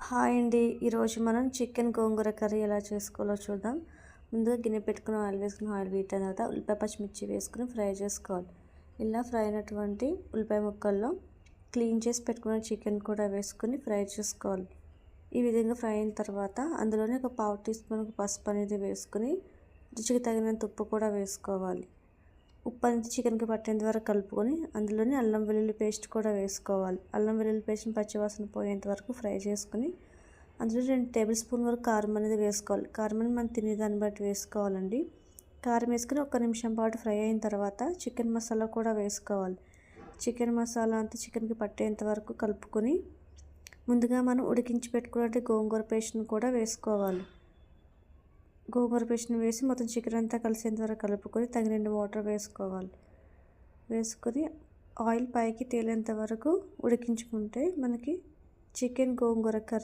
Hi అండి. ఈరోజు మనం చికెన్ గోంగూర కర్రీ ఎలా చేసుకోవాలో చూద్దాం. ముందుగా గిన్నె పెట్టుకుని ఆయిల్ వేసుకుని ఆయిల్ వీట్ అయిన తర్వాత ఉల్లిపాయ పచ్చిమిర్చి వేసుకుని ఫ్రై చేసుకోవాలి. ఇలా ఫ్రై అయినటువంటి ఉల్లిపాయ ముక్కల్లో క్లీన్ చేసి పెట్టుకున్న చికెన్ కూడా వేసుకుని ఫ్రై చేసుకోవాలి. ఈ విధంగా ఫ్రై అయిన తర్వాత అందులోనే ఒక పావు టీ స్పూన్ పసుపు అనేది వేసుకుని రుచికి తగినంత ఉప్పు కూడా వేసుకోవాలి. ఉప్పు అనేది చికెన్కి పట్టేంత వరకు కలుపుకొని అందులోనే అల్లం వెల్లుల్లి పేస్ట్ కూడా వేసుకోవాలి. అల్లం వెల్లుల్లి పేస్ట్ని పచ్చివాసన పోయేంత వరకు ఫ్రై చేసుకుని అందులో 2 టేబుల్ స్పూన్ వరకు కారం అనేది వేసుకోవాలి. కారం అనేది మనం తినేదాన్ని బట్టి వేసుకోవాలండి. కారం వేసుకుని 1 నిమిషం పాటు ఫ్రై అయిన తర్వాత చికెన్ మసాలా కూడా వేసుకోవాలి. చికెన్ మసాలా అంతా చికెన్కి పట్టేంత వరకు కలుపుకొని ముందుగా మనం ఉడికించి పెట్టుకున్నట్టు గోంగూర పేస్ట్ని కూడా వేసుకోవాలి. గోంగూర పేస్ట్ని వేసి మొత్తం చికెన్ అంతా కలిసేంత వరకు కలుపుకొని తగినంత వాటర్ వేసుకోవాలి. వేసుకొని ఆయిల్ పైకి తేలేంత వరకు ఉడికించుకుంటే మనకి చికెన్ గోంగూర కర్రీ